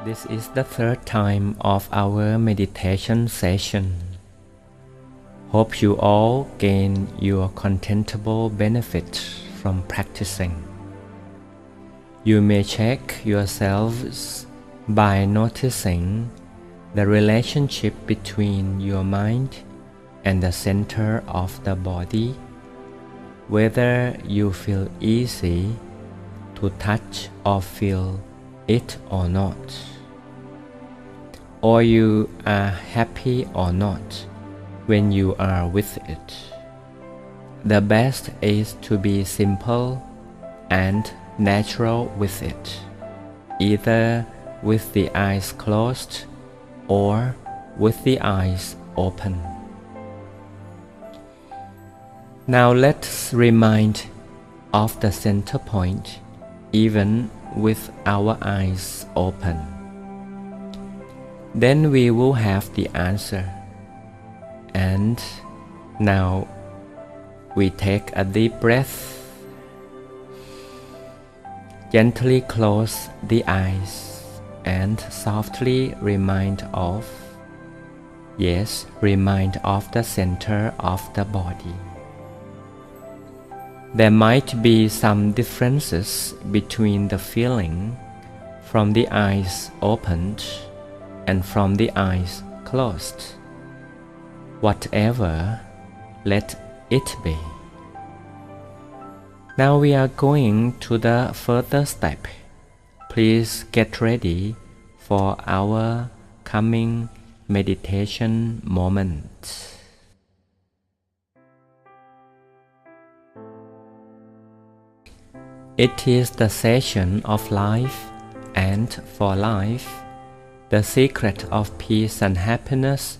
This is the third time of our meditation session. Hope you all gain your contentable benefit from practicing. You may check yourselves by noticing the relationship between your mind and the center of the body, whether you feel easy to touch or feel it or not, or you are happy or not when you are with it. The best is to be simple and natural with it, either with the eyes closed or with the eyes open. Now let's remind of the center point even with our eyes open. Then we will have the answer. And now we take a deep breath. Gently close the eyes and softly remind of the center of the body. There might be some differences between the feeling from the eyes opened and from the eyes closed. Whatever, let it be. Now we are going to the further step. Please get ready for our coming meditation moment. It is the session of life, and for life, the secret of peace and happiness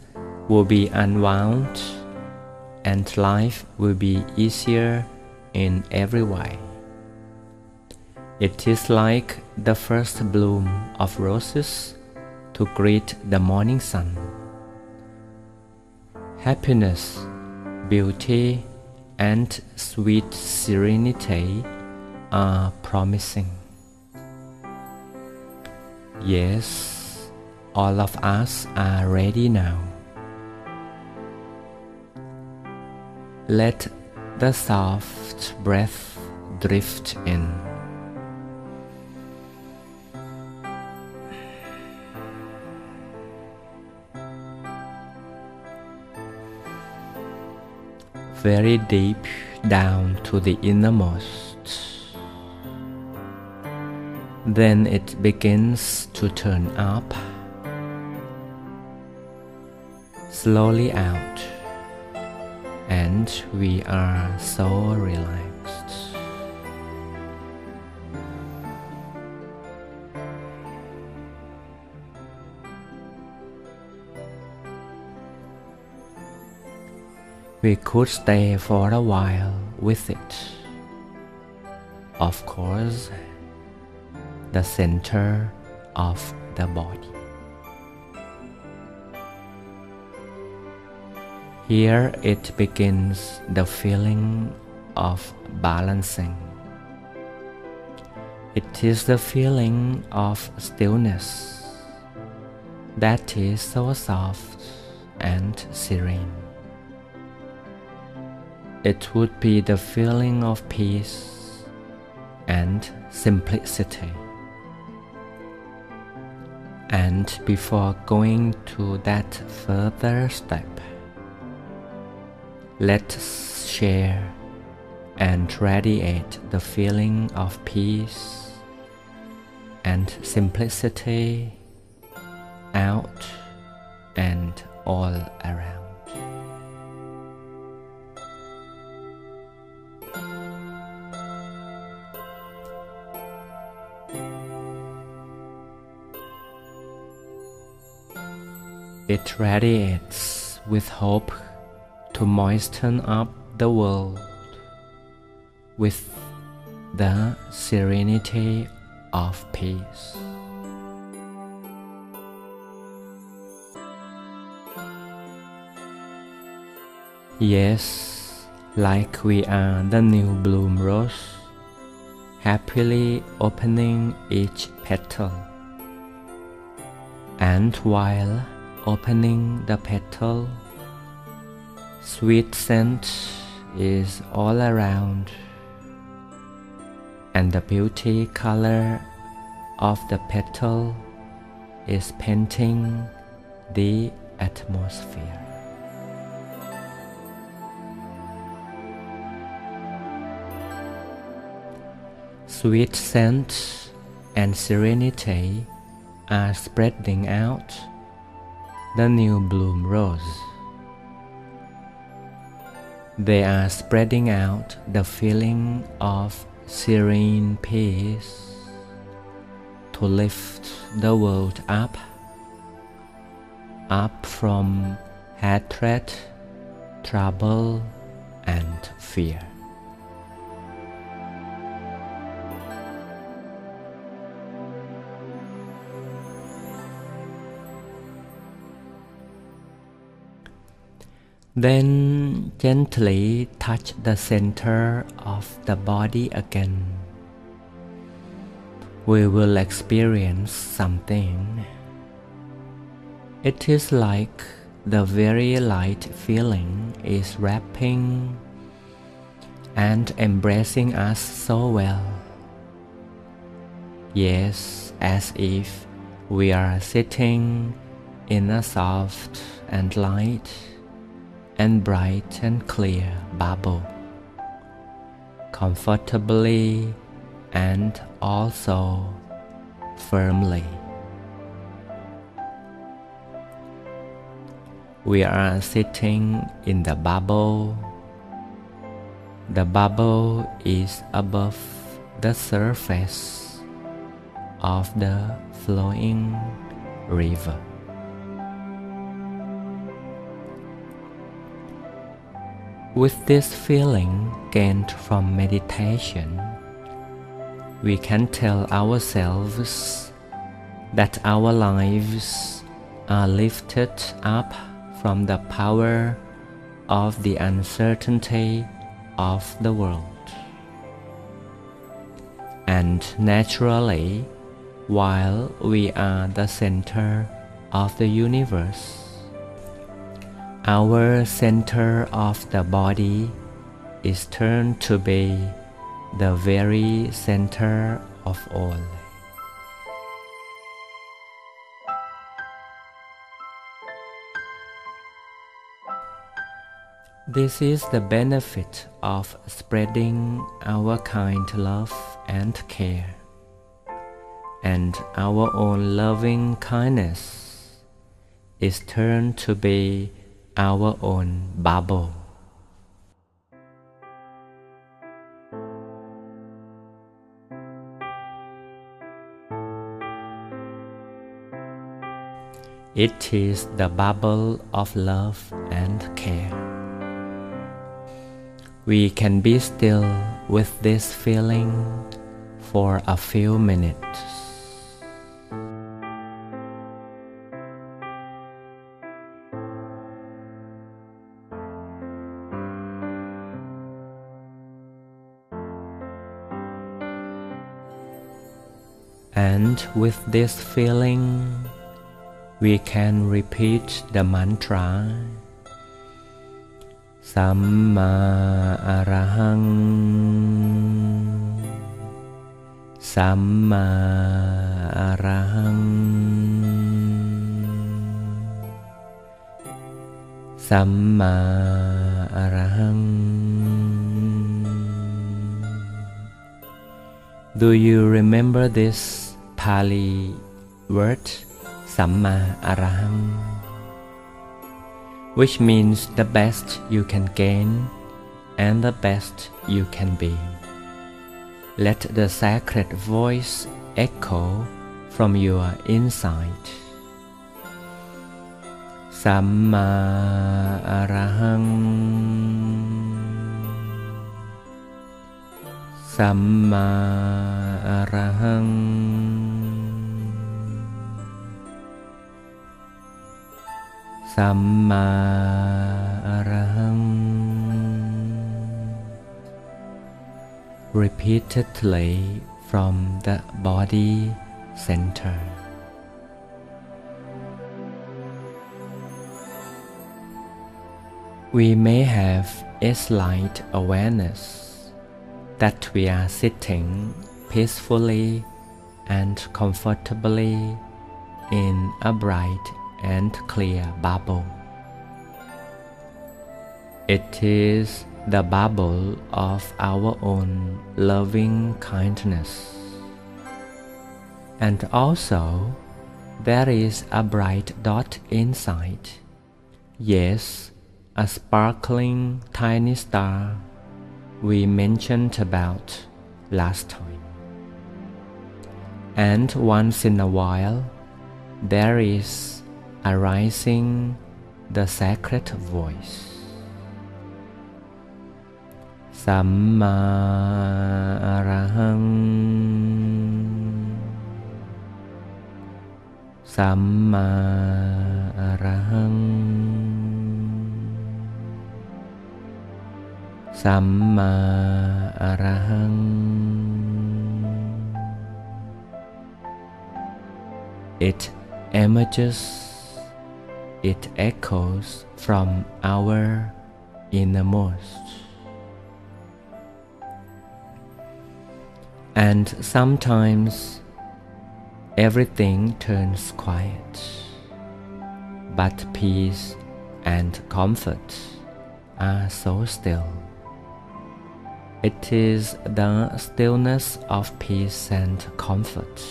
will be unwound, and life will be easier in every way. It is like the first bloom of roses to greet the morning sun. Happiness, beauty, and sweet serenity are promising. Yes, all of us are ready now. Let the soft breath drift in. Very deep down to the innermost. Then it begins to turn up, slowly out, and we are so relaxed. We could stay for a while with it. Of course, the center of the body. Here it begins the feeling of balancing. It is the feeling of stillness that is so soft and serene. It would be the feeling of peace and simplicity. And before going to that further step, let's share and radiate the feeling of peace and simplicity out and all around. It radiates with hope to moisten up the world with the serenity of peace. Yes, like we are the new bloom rose, happily opening each petal. And while opening the petal, sweet scent is all around, and the beauty color of the petal is painting the atmosphere. Sweet scent and serenity are spreading out the new bloom rose. They are spreading out the feeling of serene peace to lift the world up from hatred, trouble, and fear. Then gently touch the center of the body again. We will experience something. It is like the very light feeling is wrapping and embracing us so well. Yes, as if we are sitting in a soft and light and bright and clear bubble, comfortably and also firmly. We are sitting in the bubble. The bubble is above the surface of the flowing river. With this feeling gained from meditation, we can tell ourselves that our lives are lifted up from the power of the uncertainty of the world. And naturally, while we are the center of the universe, our center of the body is turned to be the very center of all. This is the benefit of spreading our kind love and care, and our own loving kindness is turned to be our own bubble. It is the bubble of love and care. We can be still with this feeling for a few minutes. And with this feeling, we can repeat the mantra Samma Arahang, Samma Arahang, Samma Arahang. Do you remember this Pali word, Samma Arahang, which means the best you can gain and the best you can be? Let the sacred voice echo from your inside. Samma Arahang, Samma Arahang, Samma Arahang. Repeatedly from the body center. we may have a slight awareness that we are sitting peacefully and comfortably in a bright and clear bubble. It is the bubble of our own loving kindness. And also, there is a bright dot inside. Yes, a sparkling tiny star we mentioned about last time. And once in a while, there is arising the sacred voice. Samma Arahang, Samma Arahang, Samma Arahang. It emerges, it echoes from our innermost. And sometimes everything turns quiet, but peace and comfort are so still. It is the stillness of peace and comfort,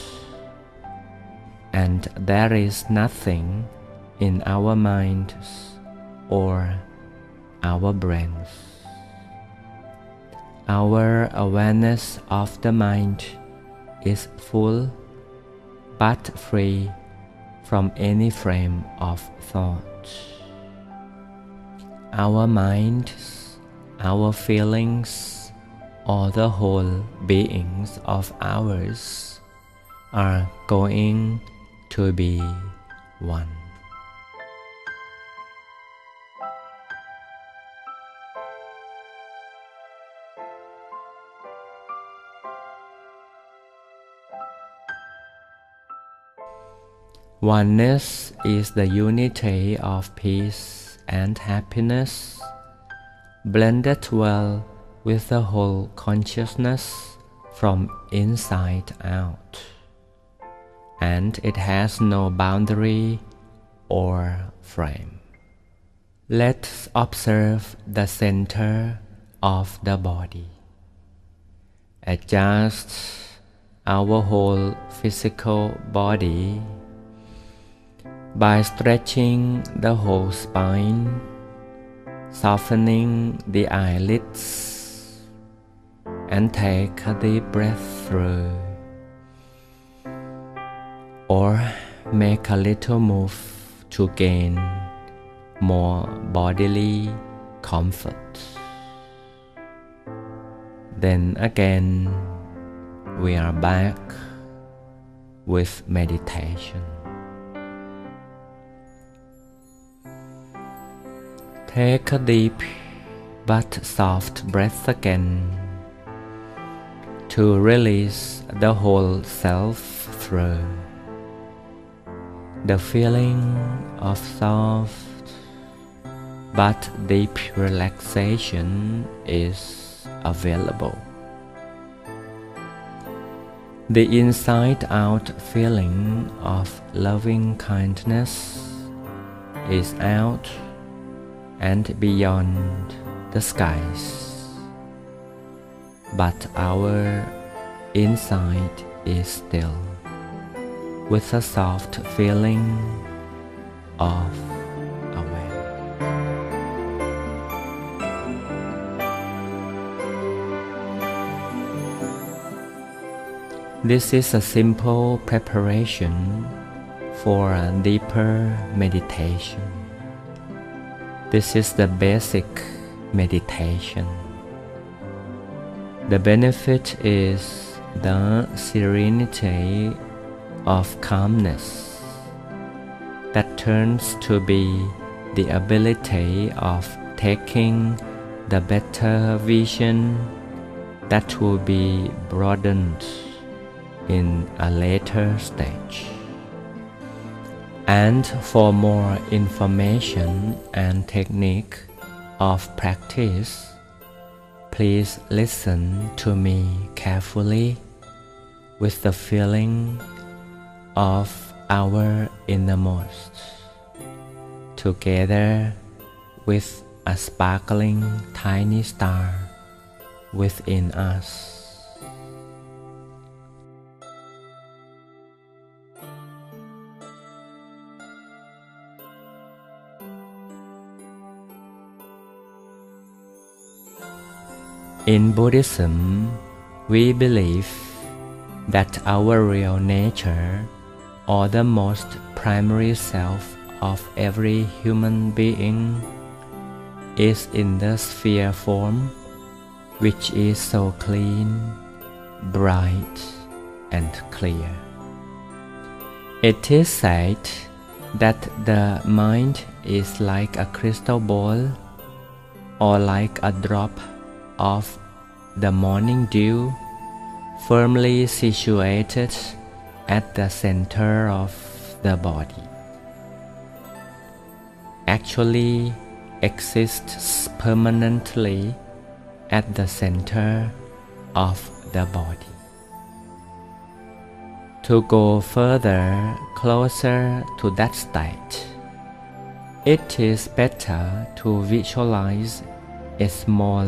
and there is nothing in our minds or our brains. Our awareness of the mind is full but free from any frame of thought. Our minds, our feelings, or the whole beings of ours are going to be one. Oneness is the unity of peace and happiness, blended well with the whole consciousness from inside out, and it has no boundary or frame. Let's observe the center of the body. Adjust our whole physical body by stretching the whole spine, softening the eyelids, and take a deep breath through, or make a little move to gain more bodily comfort. Then again, we are back with meditation. Take a deep but soft breath again to release the whole self through. The feeling of soft but deep relaxation is available. The inside-out feeling of loving kindness is out and beyond the skies, but our inside is still, with a soft feeling of awareness. This is a simple preparation for a deeper meditation. This is the basic meditation. The benefit is the serenity of calmness that turns to be the ability of taking the better vision that will be broadened in a later stage. And for more information and technique of practice, please listen to me carefully with the feeling of our innermost, together with a sparkling tiny star within us. In Buddhism, we believe that our real nature, or the most primary self of every human being, is in the sphere form, which is so clean, bright, and clear. It is said that the mind is like a crystal ball, or like a drop of the morning dew, firmly situated at the center of the body. Actually exists permanently at the center of the body. To go further, closer to that state, it is better to visualize a small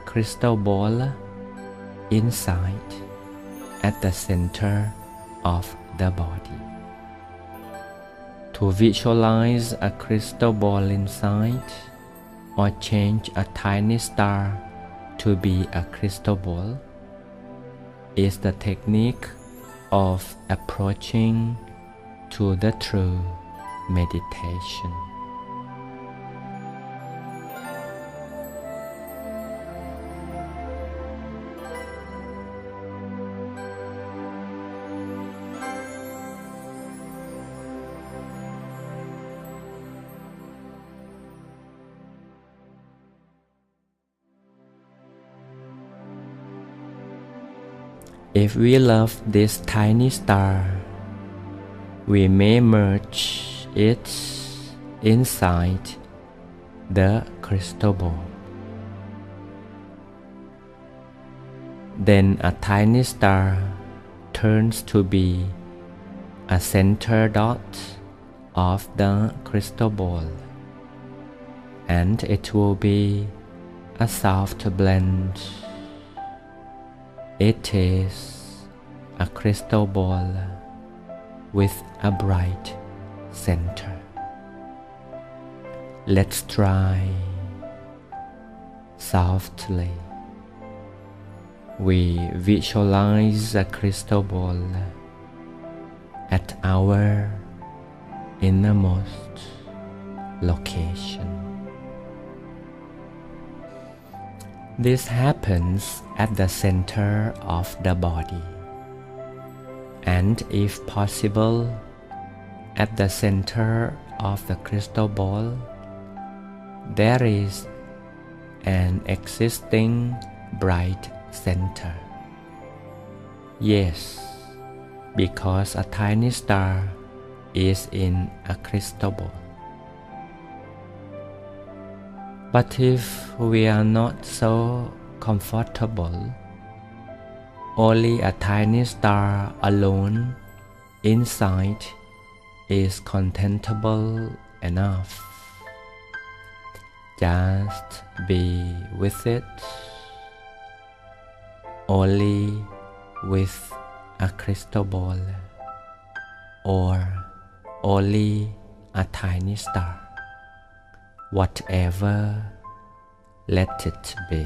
crystal ball inside at the center of the body. To visualize a crystal ball inside, or change a tiny star to be a crystal ball, is the technique of approaching to the true meditation. If we love this tiny star, we may merge it inside the crystal ball. Then a tiny star turns to be a center dot of the crystal ball, and it will be a soft blend. It is a crystal ball with a bright center. Let's try. Softly, we visualize a crystal ball at our innermost location. This happens at the center of the body, and if possible, at the center of the crystal ball, there is an existing bright center. Yes, because a tiny star is in a crystal ball. But if we are not so comfortable, only a tiny star alone inside is contentable enough. Just be with it, only with a crystal ball, or only a tiny star. Whatever, let it be.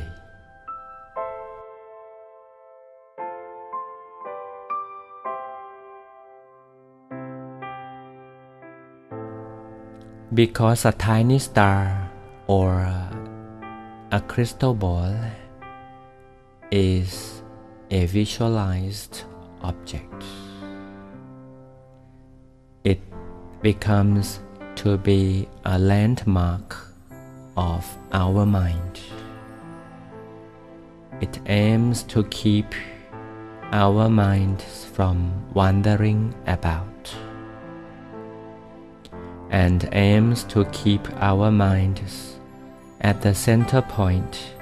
Because a tiny star or a crystal ball is a visualized object, it becomes to be a landmark of our mind. It aims to keep our minds from wandering about, and aims to keep our minds At the center point,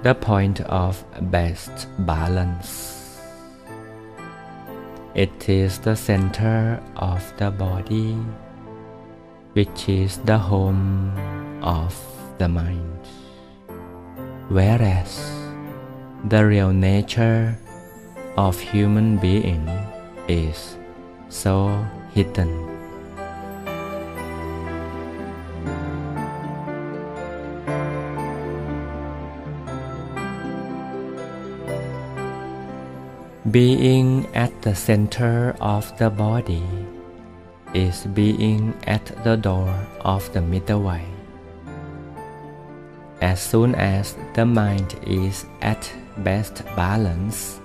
the point of best balance. It is the center of the body, which is the home of the mind, whereas the real nature of human being is so hidden. Being at the center of the body is being at the door of the middle way. As soon as the mind is at best balance,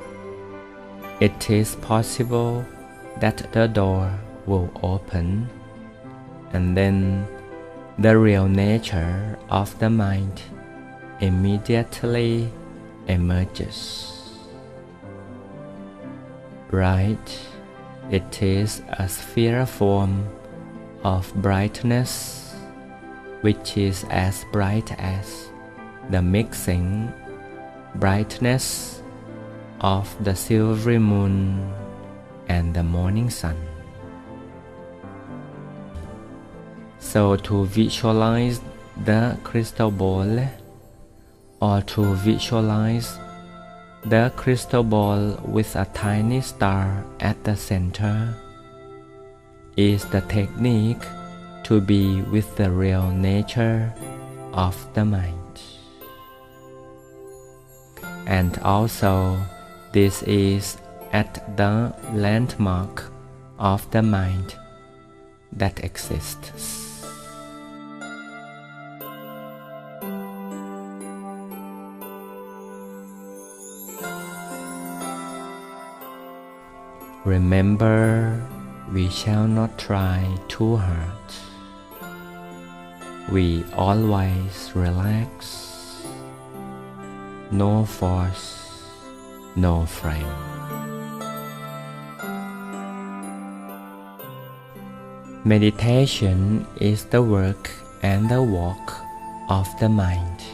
it is possible that the door will open, and then the real nature of the mind immediately emerges. Right, it is a sphere form of brightness, which is as bright as the mixing brightness of the silvery moon and the morning sun. So to visualize the crystal ball, or to visualize the crystal ball with a tiny star at the center, is the technique to be with the real nature of the mind. And also, this is at the landmark of the mind that exists. Remember, we shall not try too hard. We always relax. No force, no frame. Meditation is the work and the walk of the mind,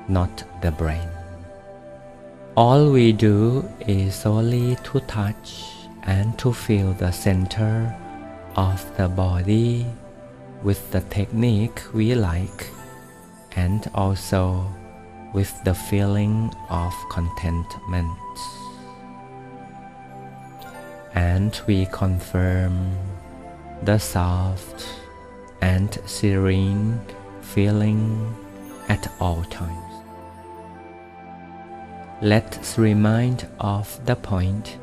not the brain. All we do is solely to touch and to feel the center of the body with the technique we like, and also with the feeling of contentment. And we confirm the soft and serene feeling at all times. Let's remind of the point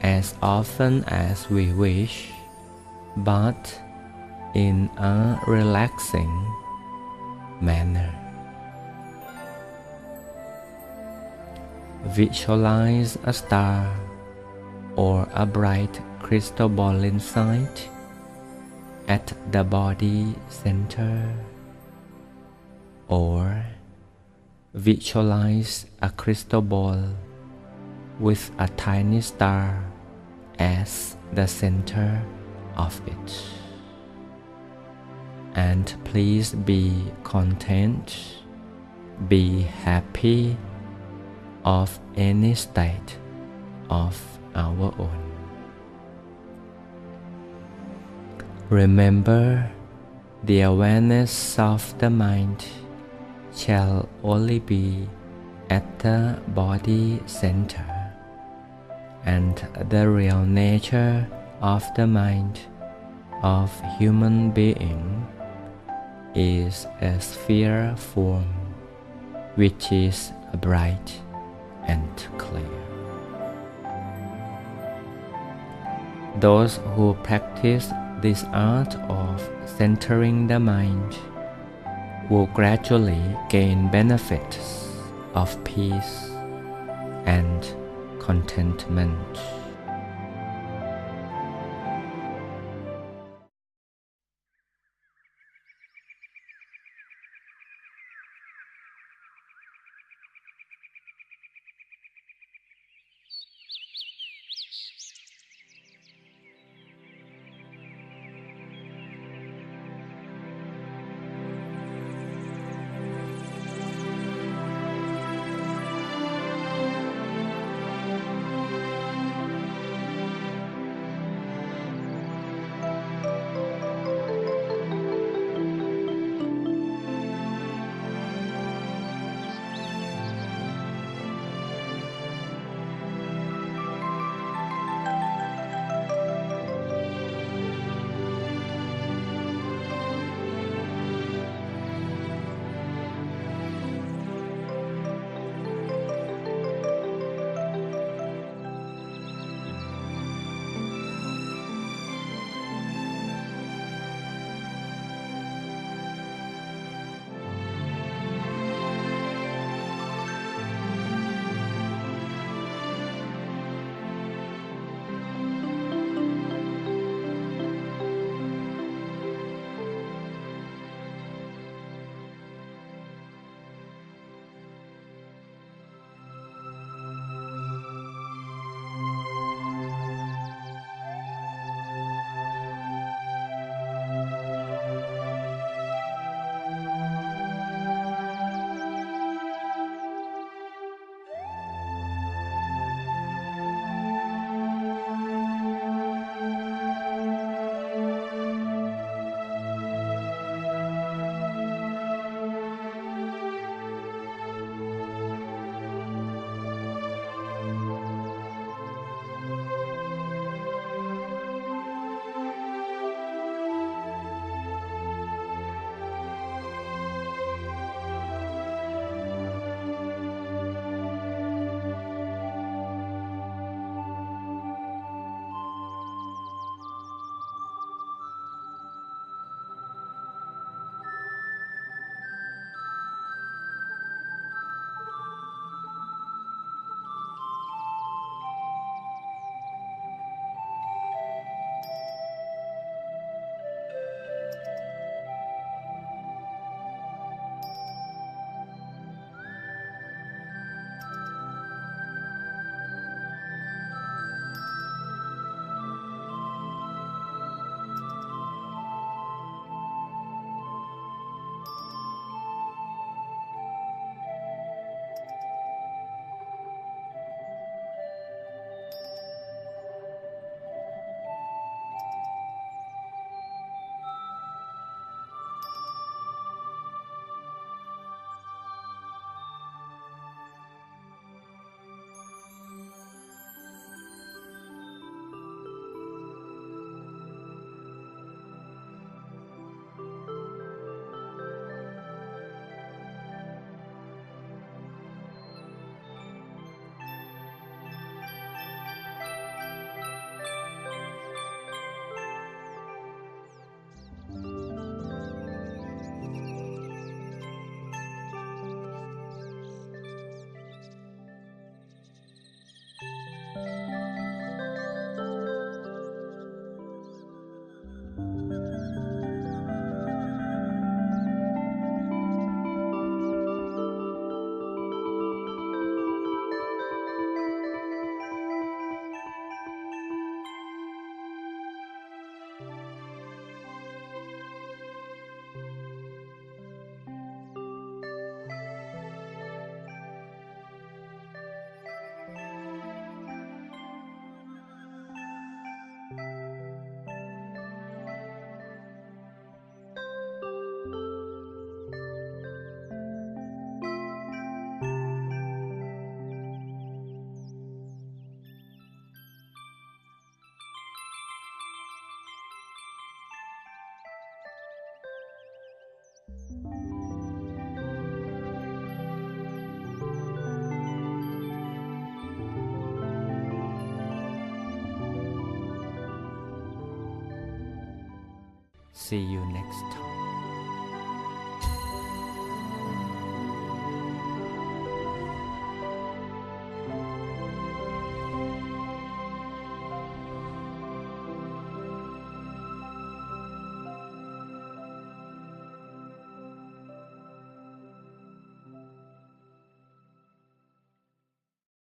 as often as we wish, but in a relaxing manner. Visualize a star or a bright crystal ball inside at the body center, or visualize a crystal ball with a tiny star as the center of it. And please be content, be happy of any state of our own. Remember, the awareness of the mind shall only be at the body center, and the real nature of the mind of human being is a sphere form, which is bright and clear. Those who practice this art of centering the mind will gradually gain benefits of peace and contentment. See you next time.